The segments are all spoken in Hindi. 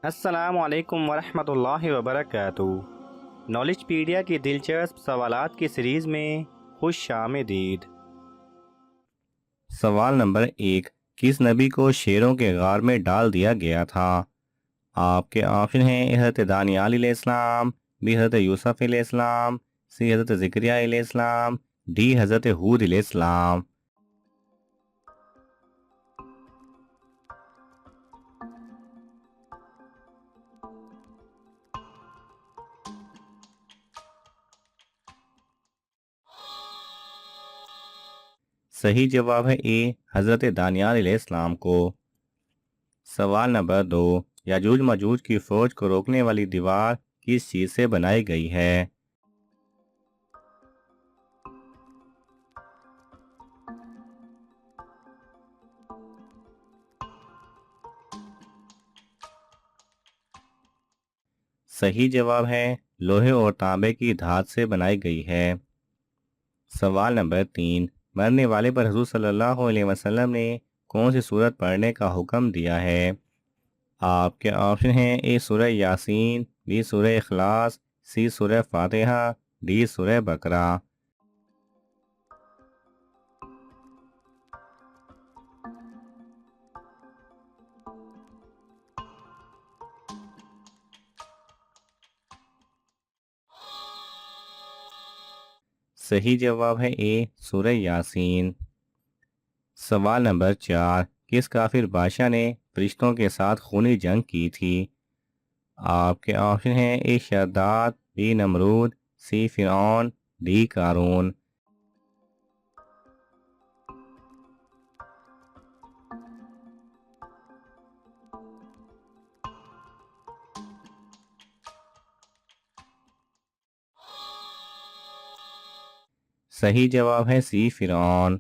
अस्सलामु अलैकुम वरहमतुल्लाहि वबरकातुहू। नॉलेजपीडिया की दिलचस्प सवालात की सीरीज़ में खुश आमदीद। सवाल नंबर 1। किस नबी को शेरों के गार में डाल दिया गया था? आपके ऑप्शन हैं हज़रत दानियाल अलैहिस्सलाम, बी हज़रत यूसुफ अलैहिस्सलाम, सी हज़रत ज़करिया अलैहिस्सलाम, डी हज़रत हूद अलैहिस्सलाम। सही जवाब है ए हज़रत दानियाल अलैहिस्सलाम को। सवाल नंबर 2। याजूज माजूज की फौज को रोकने वाली दीवार किस चीज़ से बनाई गई है? सही जवाब है लोहे और तांबे की धात से बनाई गई है। सवाल नंबर 3। मरने वाले पर हुज़ूर सल्लल्लाहु अलैहि वसल्लम ने कौन सी सूरत पढ़ने का हुक्म दिया है? आपके ऑप्शन हैं ए सूरह यासीन, बी सूरह इखलास, सी सूरह फातिहा, डी सूरह बकरा। सही जवाब है ए सूरह यासीन। सवाल नंबर 4। किस काफिर बादशाह ने फरिश्तों के साथ खूनी जंग की थी? आपके ऑप्शन हैं ए शद्दाद, बी नमरूद, सी फिरौन, डी कारून। सही जवाब है सी फिरौन।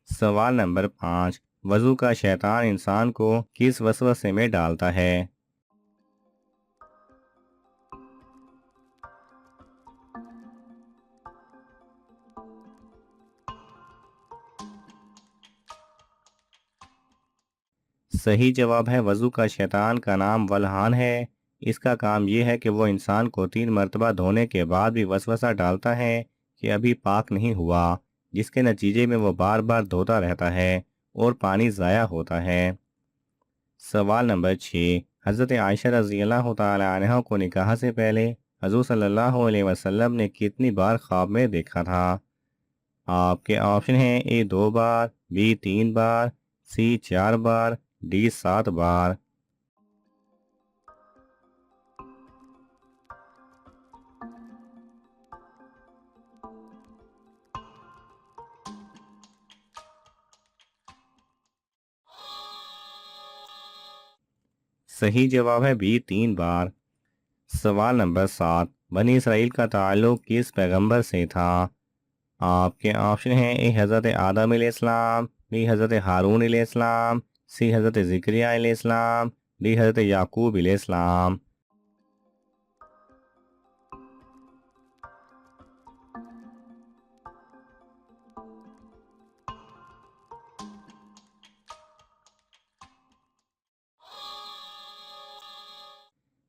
सवाल नंबर 5। वज़ू का शैतान इंसान को किस वसवसे में डालता है? सही जवाब है वज़ू का शैतान का नाम वल्हान है। इसका काम यह है कि वो इंसान को 3 मरतबा धोने के बाद भी वसवसा डालता है कि अभी पाक नहीं हुआ, जिसके नतीजे में वो बार बार धोता रहता है और पानी ज़ाया होता है। सवाल नंबर 6। हज़रत आयशा रज़ी अल्लाह तआला अन्हा को निकाह से पहले हज़ूर सल्लल्लाहु अलैहि वसल्लम ने कितनी बार ख्वाब में देखा था? आपके ऑप्शन हैं ए 2 बार, बी 3 बार, सी 4 बार, डी 7 बार। सही जवाब है बी 3 बार। सवाल नंबर 7। बनी इसराइल का ताल्लुक किस पैगंबर से था? आपके ऑप्शन हैं ए हज़रत आदम अलैहिस्सलाम, बी हज़रत हारून अलैहिस्सलाम, सी हज़रत ज़करिया अलैहिस्सलाम, डी हज़रत याकूब अलैहिस्सलाम।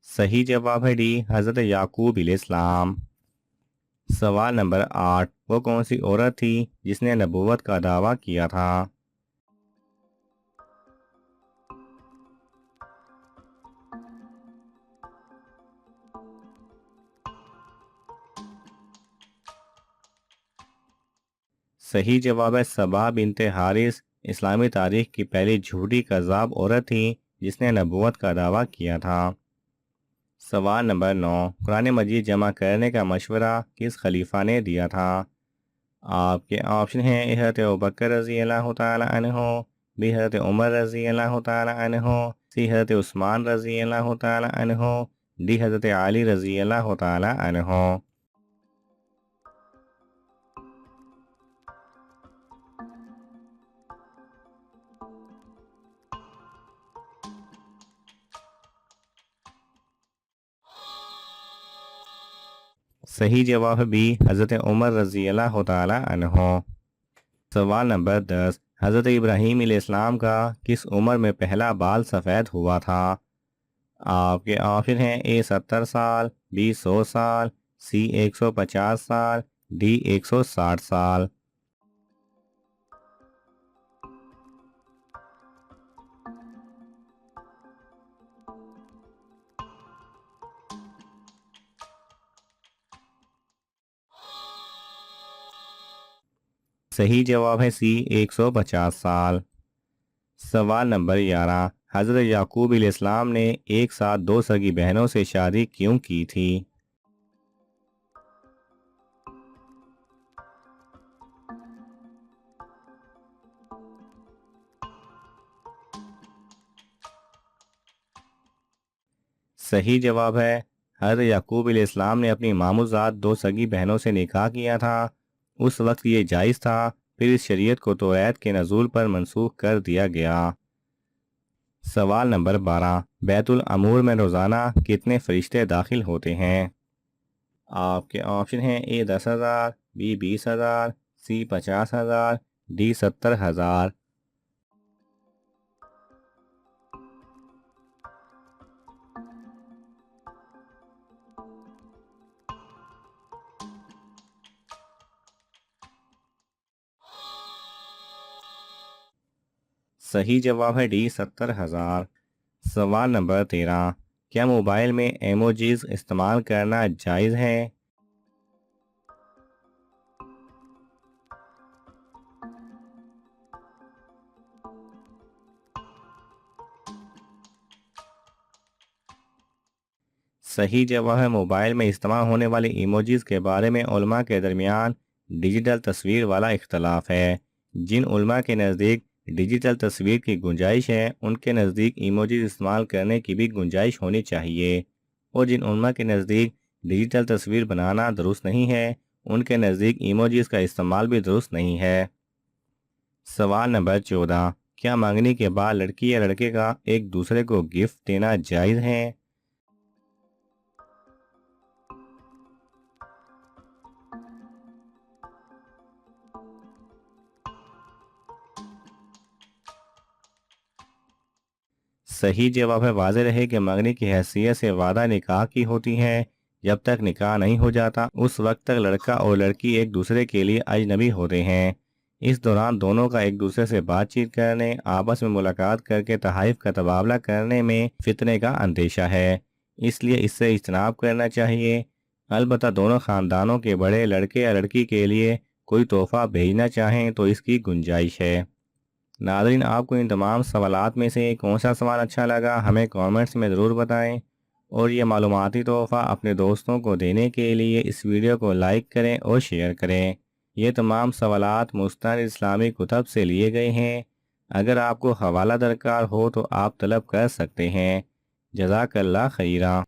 सही जवाब है डी हज़रत याकूब अलैहिस्सलाम। सवाल नंबर 8। वो कौन सी औरत थी जिसने नबूवत का दावा किया था? सही जवाब है सबा बिनते हारिस। इस्लामी तारीख की पहली झूठी कज़ाब औरत थी जिसने नबूवत का दावा किया था। सवाल नंबर 9। कुरान मजीद जमा करने का मशवरा किस खलीफा ने दिया था? आपके ऑप्शन हैं हज़रत अबू बकर रज़ी अल्लाह तआला अन्हो, बी हज़रत उमर रज़ी अल्लाह तआला अन्हो, सी हज़रत उस्मान रज़ी अल्लाह तआला अन्हो, डी हज़रत अली रज़ी अल्लाह तआला अन्हो। सही जवाब है बी हज़रत उमर रज़ी अल्लाह तआला अन्हो। सवाल नंबर 10। हज़रत इब्राहीम अलैहिस्सलाम का किस उम्र में पहला बाल सफ़ेद हुआ था? आपके ऑप्शन हैं ए 70 साल, बी 100 साल, सी 150 साल, डी 160 साल। सही जवाब है सी 150 साल। सवाल नंबर 11, हज़रत याकूब अलैहिस्सलाम ने एक साथ दो सगी बहनों से शादी क्यों की थी? सही जवाब है हज़रत याकूब अलैहिस्सलाम ने अपनी मामूज़ात दो सगी बहनों से निकाह किया था। उस वक्त ये जायज़ था, फिर इस शरीयत को तौरात के नज़ूल पर मनसूख कर दिया गया। सवाल नंबर 12, बैतुल अमूर में रोज़ाना कितने फरिश्ते दाखिल होते हैं? आपके ऑप्शन हैं ए 10,000, बी 20,000, सी 50,000, डी 70,000। सही जवाब है डी 70,000। सवाल नंबर 13, क्या मोबाइल में एमोजीज इस्तेमाल करना जायज़ है? सही जवाब है मोबाइल में इस्तेमाल होने वाले इमोजीज़ के बारे में उलमा के दरमियान डिजिटल तस्वीर वाला इख्तलाफ है। जिन उलमा के नज़दीक डिजिटल तस्वीर की गुंजाइश है, उनके नज़दीक इमोजीज़ इस्तेमाल करने की भी गुंजाइश होनी चाहिए, और जिन उलमा के नज़दीक डिजिटल तस्वीर बनाना दुरुस्त नहीं है, उनके नज़दीक इमोजीज़ का इस्तेमाल भी दुरुस्त नहीं है। सवाल नंबर 14, क्या मांगने के बाद लड़की या लड़के का एक दूसरे को गिफ्ट देना जायज़ है? सही जवाब है वाज़ेह रहे कि मंगनी की हैसियत से वादा निकाह की होती है। जब तक निकाह नहीं हो जाता उस वक्त तक लड़का और लड़की एक दूसरे के लिए अजनबी होते हैं। इस दौरान दोनों का एक दूसरे से बातचीत करने, आपस में मुलाकात करके तहाइफ का तबादला करने में फितने का अंदेशा है, इसलिए इससे इज्तनाब करना चाहिए। अलबत्ता दोनों ख़ानदानों के बड़े लड़के या लड़की के लिए कोई तोहफ़ा भेजना चाहें तो इसकी गुंजाइश है। नाज़रीन, आपको इन तमाम सवालात में से कौन सा सवाल अच्छा लगा हमें कमेंट्स में ज़रूर बताएं, और ये मालूमाती तोहफ़ा अपने दोस्तों को देने के लिए इस वीडियो को लाइक करें और शेयर करें। ये तमाम सवालात मुस्तनद इस्लामी कुतब से लिए गए हैं। अगर आपको हवाला दरकार हो तो आप तलब कर सकते हैं। जज़ाकल्लाह खैरा।